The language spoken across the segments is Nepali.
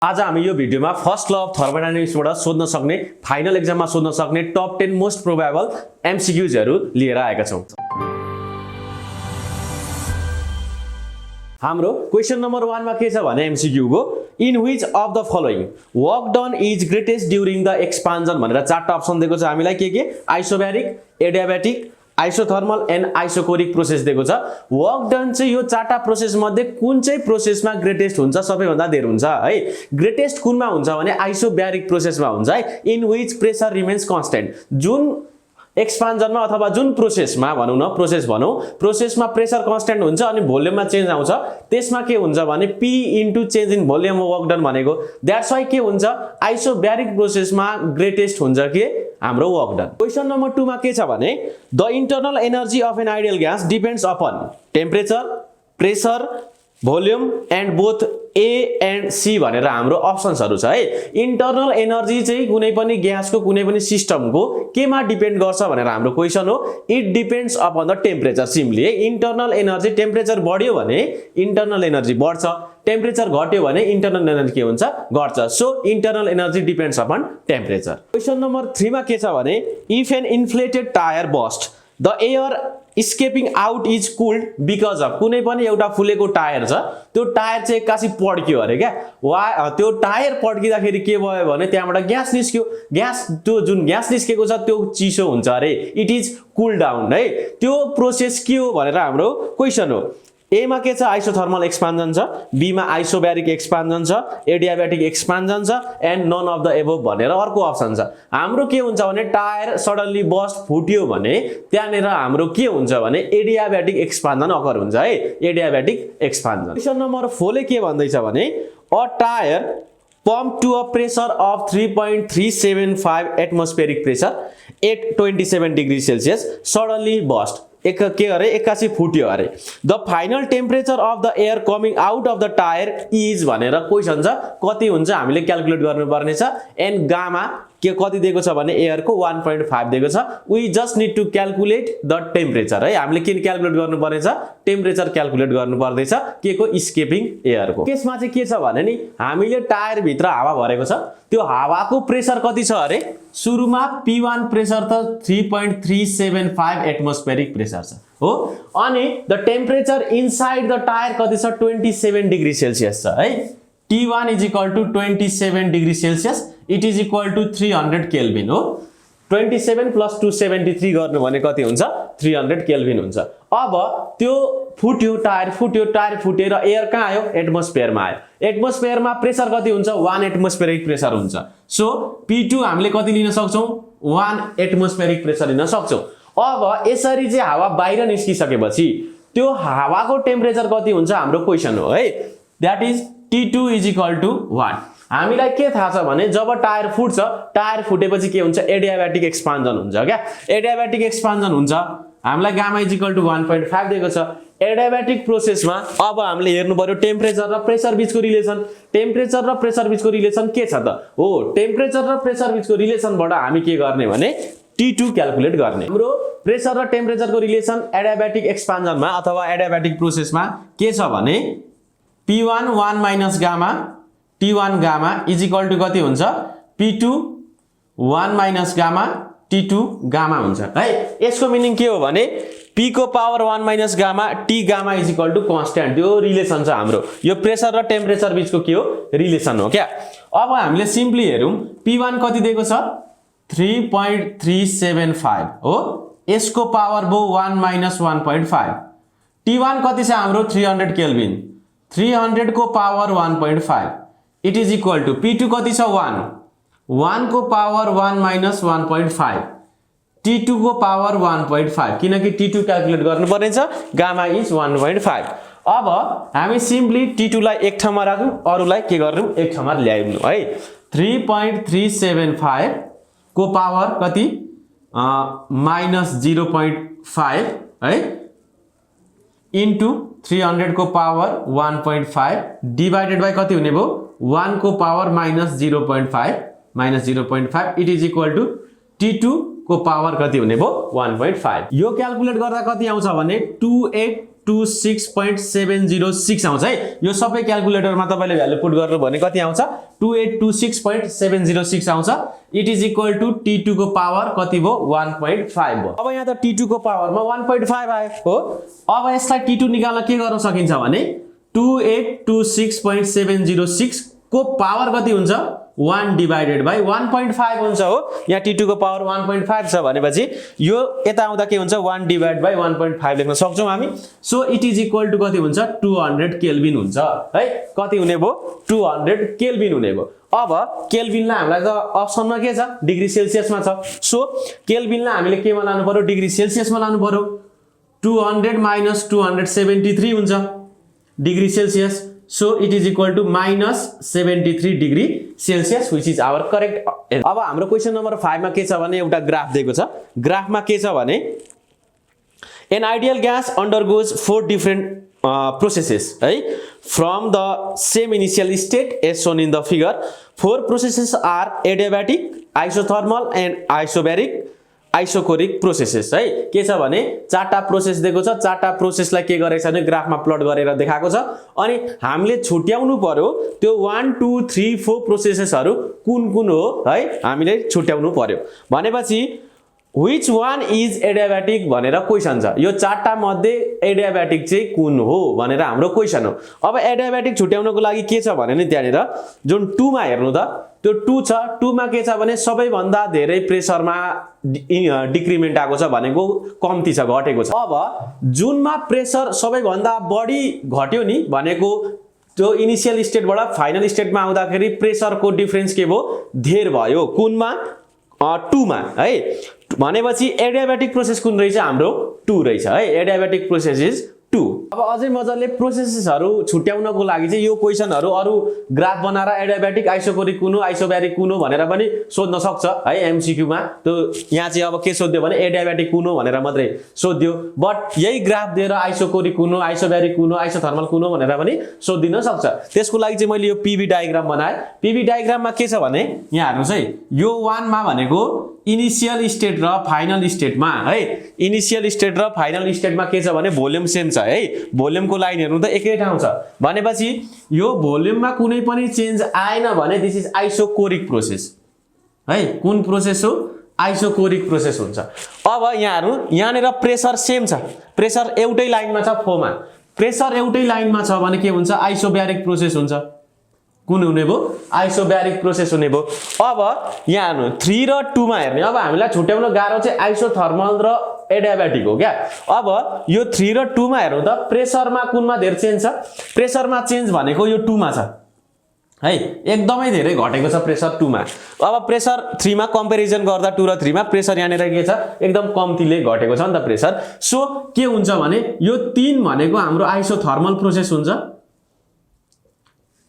आज हामी यो भिडियोमा फर्स्ट ल अफ थर्मोडायनामिक्सबाट सोध्न सक्ने फाइनल एक्जाममा सोध्न सक्ने टप 10 मोस्ट प्रोबेबल एमसीक्यूजहरु लिएर आएका छौं। हाम्रो क्वेशन नम्बर 1 मा के छ भने एमसीक्यू को in which of the following work done is greatest during the expansion भनेर चारटा अप्सन दिएको छ हामीलाई के आइसोब्यारिक, एडियाब्याटिक, आइसोथर्मल एन्ड आइसोकोरिक प्रोसेस दिएको छ। वर्क डन चाहिँ यो चारटा प्रोसेस मध्ये कुन चाहिँ प्रोसेसमा ग्रेटेस्ट हुन्छ, सबैभन्दा धेर हुन्छ है। ग्रेटेस्ट कुनमा हुन्छ भने आइसोब्यारिक प्रोसेसमा हुन्छ है। In which pressure remains constant, जुन एक्सपान्जनमा अथवा जुन प्रोसेसमा भनौं न प्रोसेसमा प्रेशर कन्स्टेन्ट हुन्छ अनि भोल्युममा चेन्ज आउँछ, त्यसमा के हुन्छ भने P into change in volume work done भनेको। दैट्स व्हाई के हुन्छ आइसोब्यारिक प्रोसेसमा ग्रेटेस्ट हुन्छ के हाम्रो वर्क डन। क्वेशन नम्बर 2 मा के छ भने the internal energy of an ideal gas depends upon temperature, pressure, volume and both A and C भनेर हाम्रो अप्सन्सहरु छ है। इन्टरनल एनर्जी चाहिँ कुनै पनि ग्यासको कुनै पनि सिस्टमको केमा डिपेन्ड गर्छ भनेर हाम्रो क्वेशन हो। It depends upon the temperature. Simply internal energy temperature बढ्यो भने इन्टरनल एनर्जी बढ्छ, टेम्परेचर घट्यो भने इन्टरनल एनर्जी के हुन्छ घट्छ। So internal energy depends upon temperature. Question number 3 मा के छ भने if an inflated tyre burst the air escaping out is cooled because of कुनै पनि एउटा फुलेको टायर छ, त्यो टायर चाहिँ एक्कासी पड्क्यो अरे क्या। त्यो टायर पड्किदाखेरि के भयो भने त्यहाँबाट ग्यास निस्क्यो। ग्यास त्यो जुन ग्यास निस्केको छ त्यो चिसो हुन्छ अरे, इट इज कुल डाउन है। त्यो प्रोसेस के हो भनेर हाम्रो क्वेशन हो। ए मा के छ आइसोथर्मल एक्सपान्सन छ, बी मा आइसोब्यारिक एक्सपान्सन छ, एडियाब्याटिक एक्सपान्सन छ and none of the above भनेर अर्को अप्सन छ। हाम्रो के हुन्छ भने टायर सडनली बस्ट फुट्यो भने त्यहाँनेर हाम्रो के हुन्छ भने एडियाब्याटिक एक्सपान्सन अकर हुन्छ है, एडियाब्याटिक एक्सपान्सन। क्वेशन नम्बर 4 ले के भन्दैछ भने a tyre pump to a pressure of 3.375 atmospheric pressure at 27 degrees Celsius suddenly burst के अरे एक्कासी फुट्यो अरे। The final temperature of the air coming out of the tyre is भनेर क्वेशन छ। कति हुन्छ हामीले क्याल्कुलेट गर्नुपर्ने छ। एन्ड गामा के कति दिएको छ भने एयर को 1.5 दिएको छ। We just need to calculate the temperature है। हामीले के क्याल्कुलेट गर्नुपर्ने छ, टेम्परेचर क्याल्कुलेट गर्नुपर्दैछ के को स्केपिङ एयर को। केसमा चाहिँ के छ भने नि हामीले टायर भित्र हावा भरेको छ, त्यो हावाको प्रेशर कति छ अरे सुरुमा P1 प्रेशर त 3.375 एटमोस्फेरिक प्रेशर छ हो। अनि the temperature inside the tyre कति छ 27 डिग्री सेल्सियस छ है। T1 is equal to 27 degree Celsius, it is equal to 300 kelvin हो। 27 प्लस 273 गर्नु भने कति हुन्छ 300 केल्भिन हुन्छ। अब त्यो फुट्यो, टायर फुटेर एयर कहाँ आयो एटमोस्फियरमा आयो। एटमोस्फियरमा प्रेशर कति हुन्छ 1 एटमोस्फेरिक प्रेशर हुन्छ। सो P2 हामीले कति लिन सक्छौं 1 एटमोस्फेरिक प्रेशर लिन सक्छौं। अब यसरी चाहिँ हावा बाहिर निस्किसकेपछि त्यो हावाको टेम्परेचर कति हुन्छ हाम्रो क्वेशन हो है। That is T2 is equal to 1। हामीलाई के थाहा छ भने जब टायर फुट्छ, टायर फुटेपछि के हुन्छ एडियाब्याटिक एक्सपान्सन हुन्छ क्या। एडियाब्याटिक एक्सपान्सन हुन्छ, हामीलाई गामा इज इक्वल टु 1.5 दिएको छ। एडियाब्याटिक प्रोसेसमा अब हामीले हेर्नु पर्यो टेम्परेचर र प्रेशर बीचको रिलेसन। टेम्परेचर र प्रेशर बीचको रिलेसन के छ त हो, टेम्परेचर र प्रेशर बीचको रिलेसनबाट हामी के गर्ने भने T2 क्याल्कुलेट गर्ने। हाम्रो प्रेशर र टेम्परेचरको रिलेसन एडियाब्याटिक एक्सपान्सनमा अथवा एडियाब्याटिक प्रोसेसमा के छ भने P1 1 minus gamma T1 gamma is equal to कति हुन्छ P2 1 minus gamma T2 gamma हुन्छ है। यसको मिनिङ के हो भने P को power 1 minus gamma T gamma is equal to constant. त्यो रिलेसन छ हाम्रो, यो प्रेशर र टेम्परेचर बीचको के हो रिलेसन हो क्या। अब हामीले सिम्पली हेरौं P1 कति दिएको छ 3.375 हो, यसको पावर भो 1 माइनस 1.5। T1 कति छ हाम्रो 300 केल्भिन, 300 को power 1.5 it is equal to P2 कति छ 1 को पावर 1 माइनस 1.5, T2 को पावर 1.5 किनकि T2 क्याल्कुलेट गर्नुपर्ने छ, गामा इज 1.5। अब हामी सिम्पली T2 लाई एक ठाउँमा राखौं, अरुलाई के गर्नु एक ठाउँमा ल्याइदिनु है। 3.375 को पावर कति माइनस 0.5 है इन्टु 300 को पावर 1.5 डिवाइडेड बाई कति हुने भयो 1 को power minus 0.5 it is equal to T2 को पावर कति हुने भयो 1.5। यो क्याल्कुलेट गर्दा कति आउँछ भने 28 2826.706 आउँछ है। यो सबै क्याल्कुलेटरमा तपाईले भ्यालु पुट गर्नु भने कति आउँछ 2826.706 आउँछ। It is equal to T2 को पावर कति भयो 1.5 भयो। अब यहाँ त T2 को पावरमा 1.5 आयो हो। अब यसलाई T2 निकाल्न के गर्न सकिन्छ भने 2826.706 को पावर कति हुन्छ 1 डिवाइडेड बाइ 1.5 हुन्छ हो। यहाँ T2 को पावर 1.5 छ भनेपछि यो यता आउँदा के हुन्छ 1 डिवाइड बाइ 1.5 लेख्न सक्छौं हामी। So it is equal to कति हुन्छ 200 केल्भिन हुन्छ है। कति हुने भयो 200 केल्भिन हुने भयो। अब केल्भिनलाई हामीलाई त अप्सनमा के छ डिग्री सेल्सियसमा छ। सो केल्भिनलाई हामीले केमा लानु पर्यो डिग्री सेल्सियसमा लानु पर्यो। 200 माइनस 273 हुन्छ degree Celsius. So it is equal to minus 73 degree Celsius which is our correct. अब हाम्रो क्वेशन नम्बर 5 मा के छ भने एउटा ग्राफ दिएको छ। ग्राफमा के छ भने an ideal gas undergoes 4 different processes है from the same initial state as shown in the figure. 4 processes are adiabatic, isothermal and isobaric isochoric processes है। के छ भने चारटा प्रोसेस दिएको छ। चारटा प्रोसेसलाई के गरेछ भने ग्राफमा प्लट गरेर देखाएको छ। अनि हामीले छुट्याउनु पर्यो त्यो 1 2 3 4 प्रोसेसेसहरु कुन कुन हो है हामीले छुट्याउनु पर्यो भनेपछि which one is adiabatic भनेर क्वेशन छ। यो चारटा मध्ये एडियाबेटिक चाहिँ कुन हो भनेर हाम्रो क्वेशन हो। अब एडियाबेटिक छुट्याउनको लागि के छ भने नि त्यहाँनिर जुन 2 मा हेर्नु त त्यो 2 छ। 2 मा के छ भने सबैभन्दा धेरै प्रेसरमा डिक्रिमेन्ट आएको छ भनेको कम्ती छ घटेको छ। अब जुनमा प्रेसर सबैभन्दा बढी घट्यो नि भनेको त्यो इनिशियल स्टेटबाट फाइनल स्टेटमा आउँदाखेरि प्रेसरको डिफरेन्स के भयो धेर भयो कुनमा 2 मा है। भनेपछि एडियाबेटिक प्रोसेस कुन रहेछ हाम्रो 2 रहेछ है। Adiabatic process is 2। अब अझै मजाले प्रोसेसेसहरु छुट्याउनको लागि चाहिँ यो क्वेशनहरु अरु ग्राफ बनाएर एडियाबेटिक आइसोकोरिक कुन हो आइसोब्यारिक कुन हो भनेर पनि सोध्न सक्छ है एमसीक्यू मा। त्यो यहाँ चाहिँ अब के सोध्यो भने एडियाबेटिक कुन हो भनेर मात्रै सोध्यो। बट यही ग्राफ दिएर आइसोकोरिक कुन हो आइसोब्यारिक कुन हो आइसोथर्मल कुन हो भनेर पनि सोधिन सक्छ। त्यसको लागि चाहिँ मैले यो पीवी डायग्राम बनाए। पीवी डायग्राममा के छ भने यहाँ हेर्नुस् है यो 1 मा भनेको इनिशियल स्टेट र फाइनल स्टेटमा है। इनिशियल स्टेट र फाइनल स्टेटमा के छ भने भोल्युम सेम छ है। भोल्युमको लाइन हेर्नु त एकै ठाउँ छ भनेपछि यो भोल्युममा कुनै पनि चेन्ज आएन भने दिस इज आइसोकोरिक प्रोसेस है। कुन प्रोसेस हो आइसोकोरिक प्रोसेस हुन्छ। अब यहाँ हेर्नु यहाँनेर प्रेसर सेम छ। प्रेसर एउटै लाइनमा छ फोमा। प्रेसर एउटै लाइनमा छ भने के हुन्छ आइसोब्यारिक प्रोसेस हुन्छ। कुन हुने भयो आइसोब्यारिक प्रोसेस हुने भयो। अब यहाँ हेर्नु 3 र 2 मा हेर्ने अब हामीलाई छुट्याउन गाह्रो चाहिँ आइसोथर्मल र एडियाबेटिक हो क्या। अब यो 3 र 2 मा हेर्नु त प्रेसरमा कुनमा धेरै चेन्ज छ। प्रेसरमा चेन्ज भनेको यो 2 मा छ है। एकदमै धेरै घटेको छ प्रेसर 2 मा। अब प्रेसर 3 मा कम्पेरिजन गर्दा 2 र 3 मा प्रेसर यहाँनेर के छ एकदम कम्तीले घटेको छ नि त प्रेसर। सो के हुन्छ भने यो 3 भनेको हाम्रो आइसोथर्मल प्रोसेस हुन्छ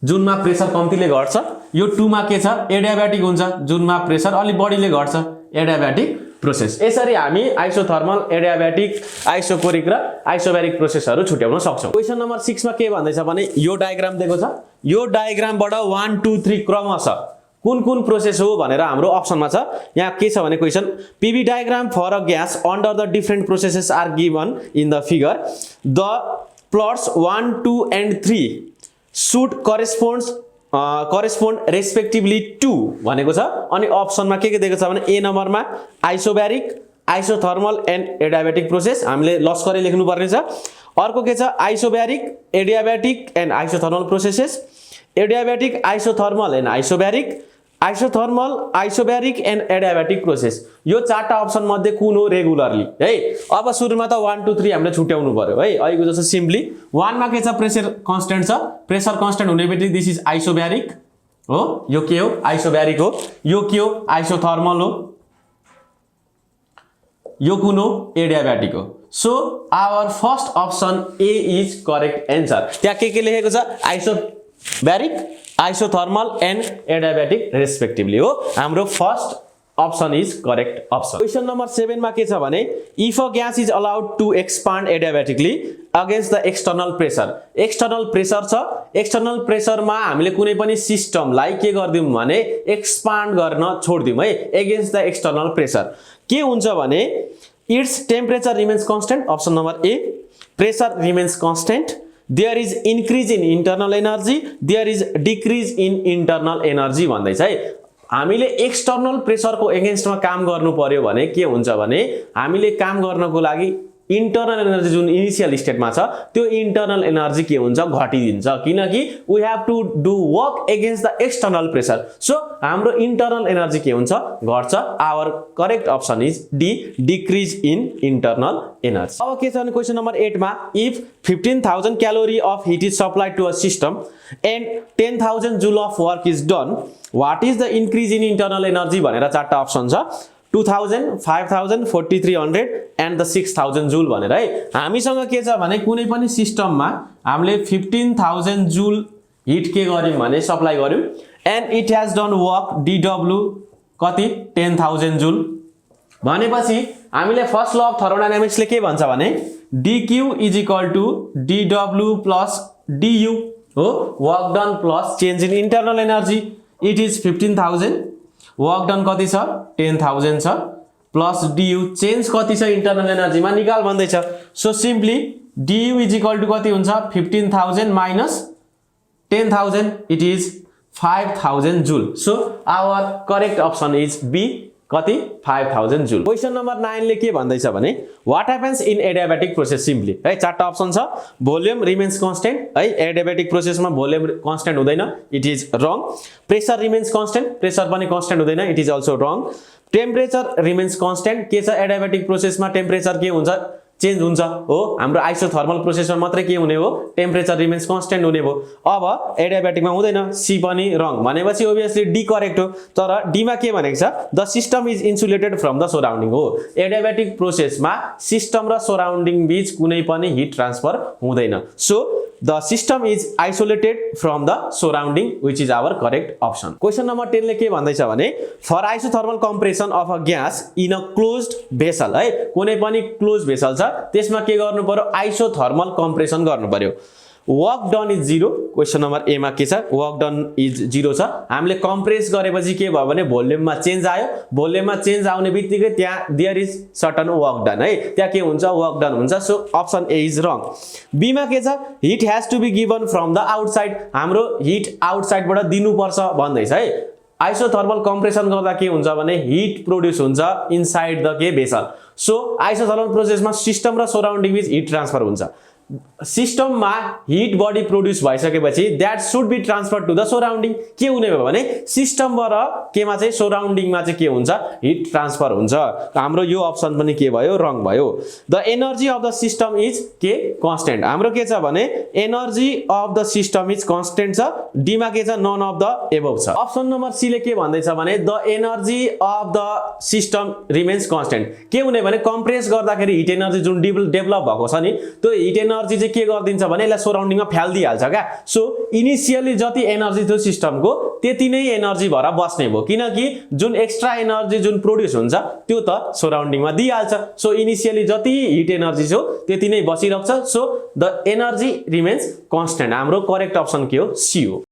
जुनमा प्रेसर कम्तीले घट्छ। यो 2 मा के छ एडियाबेटिक हुन्छ जुनमा प्रेसर अलि बढीले घट्छ एडियाबेटिक प्रोसेस। यसरी हामी आइसोथर्मल एडियाबेटिक आइसोकोरिक र आइसोब्यारिक प्रोसेसहरु छुट्याउन सक्छौं। क्वेशन नम्बर 6 मा के भन्दैछ भने यो डायग्राम दिएको छ। यो डायग्रामबाट 1 2 3 क्रमशः कुन कुन प्रोसेस हो भनेर हाम्रो अप्सनमा छ। यहाँ के छ भने question PV diagram for a gas under the different processes are given in the figure. The plots 1 2 and 3 should correspond respectively to भनेको छ। अनि अप्सनमा के दिएको छ भने ए नम्बरमा isobaric isothermal and adiabatic process हामीले लस्करै लेख्नु पर्ने छ। अर्को के छ isobaric adiabatic and isothermal processes adiabatic isothermal and isobaric isothermal isobaric and adiabatic process. यो चारटा अप्सन मध्ये कुन हो रेगुलरली है। अब सुरुमा त 1 2 3 हामीले छुट्याउनु पर्यो है। अहिलेको जस्तो सिम्पली 1 मा के छ प्रेसर कन्स्टेन्ट छ। प्रेसर कन्स्टेन्ट हुने बित्तिकै दिस इज आइसोब्यारिक हो। यो के हो आइसोब्यारिक हो। यो के हो आइसोथर्मल हो। यो कुन हो एडियाबेटिक हो। So our first option A is correct answer. त्यहाँ के लेखेको छ isobaric isothermal and adiabatic respectively हो। हाम्रो first option is correct option. Question number 7 मा के छ भने if a gas is allowed to expand adiabatically against the external pressure. external pressure छ। external pressure मा हामीले कुनै पनि सिस्टमलाई के गर्दियौं भने एक्सपान्ड गर्न छोड्दियौं है against the external pressure। के हुन्छ भने its temperature remains constant option number A, pressure remains constant, there is increase in internal energy, there is decrease in internal energy भन्दैछ है। हामीले एक्सटर्नल प्रेसरको एगेन्स्टमा काम गर्नु पर्यो भने के हुन्छ भने हामीले काम गर्नको लागि इन्टरनल एनर्जी जुन इनिशियल स्टेटमा छ त्यो इन्टरनल एनर्जी के हुन्छ घटिदिन्छ, किनकि we have to do work against the external pressure. So हाम्रो इन्टरनल एनर्जी के हुन्छ घट्छ। Our correct option is D, decrease in internal energy. अब के छ भने क्वेशन नम्बर 8 मा if 15,000 calorie of heat is supplied to a system and 10,000 joule of work is done, what is the increase in internal energy भनेर चारवटा अप्सन छ, 2000, 5000, 4300 एन्ड द 6000 जूल भनेर है। हामीसँग के छ भने कुनै पनि सिस्टममा हामीले 15,000 जूल हिट के गर्यौं भने सप्लाई गर्यौं and it has done work DW कति 10,000 जूल भनेपछि हामीले फर्स्ट ल अफ थर्मोडायनामिक्सले के भन्छ भने dq is equal to dw plus du हो, work done plus change in internal energy. It is 15,000, work done कति छ 10,000 छ, प्लस du चेन्ज कति छ इन्टरनल एनर्जीमा निकाल भन्दैछ। So simply du is equal to कति हुन्छ 15,000 minus 10,000, it is 5,000 joule. So our correct option is B, कति 5,000 जूल। क्वेशन नम्बर 9 ले के भन्दैछ भने what happens in adiabatic process simply है। चारवटा अप्सन छ, भोल्युम रिमेन्स कन्स्टेन्ट है, एडियाबेटिक प्रोसेसमा भोल्युम कन्स्टेन्ट हुँदैन, it is wrong. Pressure remains constant, pressure पनि कन्स्टेन्ट हुँदैन, it is also wrong. Temperature remains constant, के छ एडियाबेटिक प्रोसेसमा टेम्परेचर के हुन्छ चेन्ज हुन्छ हो, हाम्रो आइसोथर्मल प्रोसेसमा मात्रै के हुने हो टेम्परेचर रिमेन्स कन्स्टेन्ट हुने भयो। अब एडियाबेटिकमा हुँदैन, सी पनि रङ भनेपछि ओभियसली डी करेक्ट हो। तर डी मा के भनेको छ the system is insulated from the surrounding हो। एडियाबेटिक प्रोसेसमा सिस्टम र सराउन्डिङ बीच कुनै पनि हिट ट्रान्सफर हुँदैन। So the system is isolated from the surrounding which is our correct option. Question number 10 ले के भन्दैछ भने for isothermal compression of a gas in a closed vessel है, कुनै पनि क्लोज भेसल छ त्यसमा के गर्नु पर्यो आइसोथर्मल कम्प्रेसन गर्नु पर्यो। Work done is 0, question number A मा के छ वर्क डन इज 0 छ। हामीले कम्प्रेस गरेपछि के भयो भने भोल्युममा चेन्ज आयो, भोल्युममा चेन्ज आउने बित्तिकै त्यहाँ there is certain work done है, त्यहाँ के हुन्छ वर्क डन हुन्छ। So option A is wrong. B मा के छ heat has to be given from the outside, हाम्रो हिट आउटसाइडबाट दिनुपर्छ भन्दैछ है। आइसोथर्मल कम्प्रेसन गर्दा के हुन्छ भने हिट प्रोड्युस हुन्छ इनसाइड द के भेसल। सो आइसोथर्मल प्रोसेसमा सिस्टम र सराउन्डिङ बीच हिट ट्रान्सफर हुन्छ। सिस्टममा हिट बडी प्रोड्युस भइसकेपछि that should be transfer to the surrounding. के हुने भयो भने सिस्टमबाट केमा चाहिँ सराउन्डिङमा चाहिँ के हुन्छ हिट ट्रान्सफर हुन्छ। हाम्रो यो अप्सन पनि के भयो रङ भयो। The energy of the system is के कन्स्टेन्ट, हाम्रो के छ भने energy of the system is constant छ। डी मा के छ नन अफ द एबोभ छ। अप्सन नम्बर सी ले के भन्दैछ भने the energy of the system remains constant. के हुने भने कम्प्रेस गर्दाखेरि हिट एनर्जी जुन डेभलप भएको छ नि त्यो हिट एनर्जी चाहिँ के गर्दिन्छ भने यसलाई सराउन्डिङमा फ्याल्दिहाल्छ क्या। सो इनिशियली जति एनर्जी थियो सिस्टमको त्यति नै एनर्जी भएर बस्ने भयो, किनकि जुन एक्स्ट्रा एनर्जी जुन प्रोड्युस हुन्छ त्यो त सराउन्डिङमा दिइहाल्छ। सो इनिशियली जति हिट एनर्जी छ त्यति नै बसिरहेको छ। So the energy remains constant, हाम्रो करेक्ट अप्सन के हो सी हो।